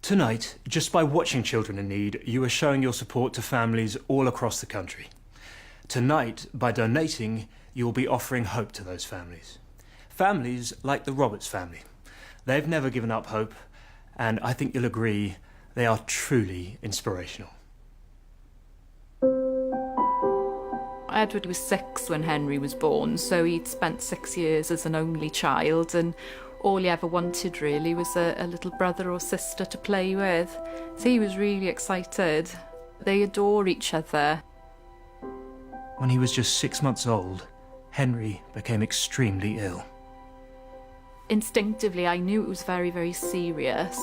Tonight, just by watching children in need, you are showing your support to families all across the country. Tonight, by donating, you will be offering hope to those families. Families like the Roberts family. They've never given up hope, and I think you'll agree they are truly inspirational. Edward was 6 when Henry was born, so he'd spent 6 years as an only child, and all he ever wanted really was a little brother or sister to play with. So he was really excited. They adore each other. When he was just 6 months old, Henry became extremely ill. Instinctively, I knew it was very, very serious,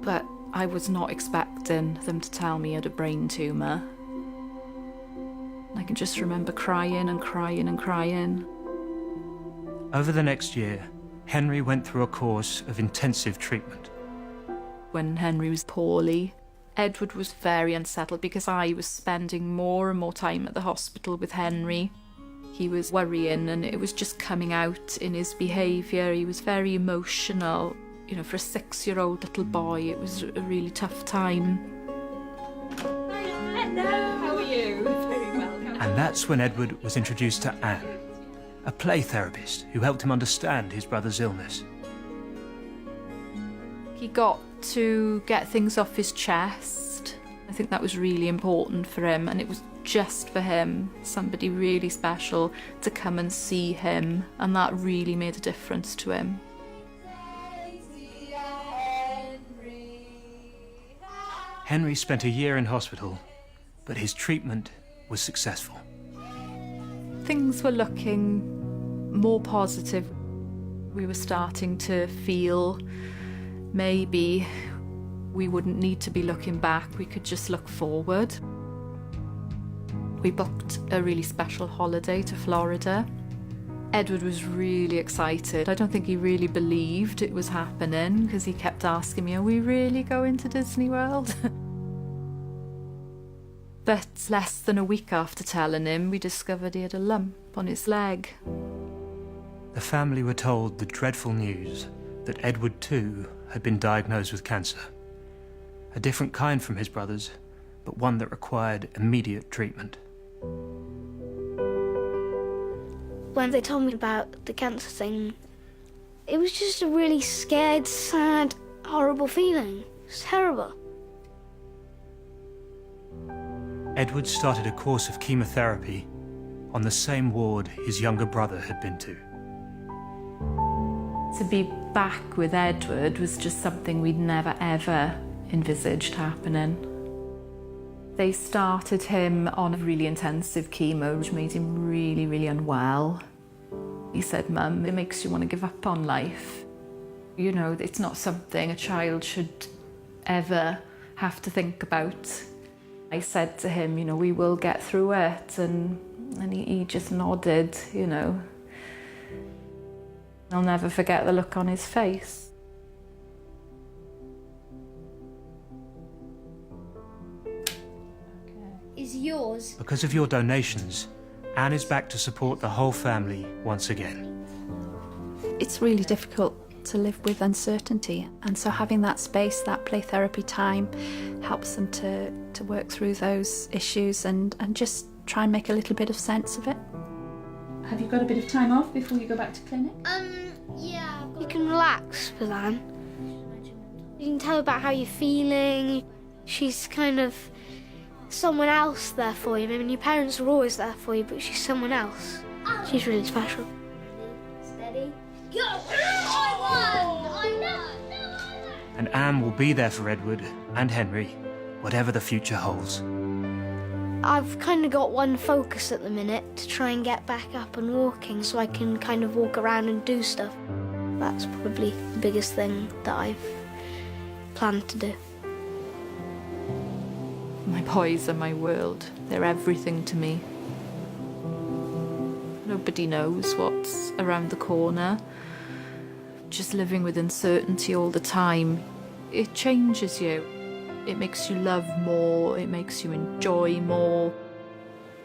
but I was not expecting them to tell me he had a brain tumour. I can just remember crying and crying and crying. Over the next year, Henry went through a course of intensive treatment. When Henry was poorly, Edward was very unsettled because I was spending more and more time at the hospital with Henry. He was worrying and it was just coming out in his behaviour. He was very emotional. You know, for a 6-year-old little boy, it was a really tough time. Hello, how are you? Very welcome. And that's when Edward was introduced to Anne, a play therapist who helped him understand his brother's illness. He got to get things off his chest. I think that was really important for him, and it was just for him, somebody really special to come and see him, and that really made a difference to him. Henry spent a year in hospital, but his treatment was successful. Things were looking more positive. We were starting to feel maybe we wouldn't need to be looking back, we could just look forward. We booked a really special holiday to Florida. Edward was really excited. I don't think he really believed it was happening because he kept asking me, are we really going to Disney World? But less than a week after telling him, we discovered he had a lump on his leg. The family were told the dreadful news that Edward too had been diagnosed with cancer. A different kind from his brother's, but one that required immediate treatment. When they told me about the cancer thing, it was just a really scared, sad, horrible feeling. It was terrible. Edward started a course of chemotherapy on the same ward his younger brother had been to. To be back with Edward was just something we'd never ever envisaged happening. They started him on a really intensive chemo, which made him really, really unwell. He said, Mum, it makes you want to give up on life. You know, it's not something a child should ever have to think about. I said to him, you know, we will get through it, and he just nodded, you know. I'll never forget the look on his face. Is yours? Because of your donations, Anne is back to support the whole family once again. It's really difficult to live with uncertainty, and so having that space, that play therapy time, helps them to work through those issues and just try and make a little bit of sense of it. Have you got a bit of time off before you go back to clinic? Yeah. You can relax with Anne. You can tell her about how you're feeling. She's kind of someone else there for you. I mean, your parents are always there for you, but she's someone else. She's really special. Steady. Go! I won! And Anne will be there for Edward and Henry, whatever the future holds. I've kind of got one focus at the minute, to try and get back up and walking so I can kind of walk around and do stuff. That's probably the biggest thing that I've planned to do. My boys are my world. They're everything to me. Nobody knows what's around the corner. Just living with uncertainty all the time, it changes you. It makes you love more, it makes you enjoy more.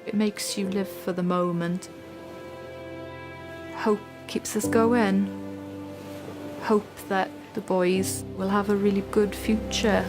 It makes you live for the moment. Hope keeps us going. Hope that The boys will have a really good future.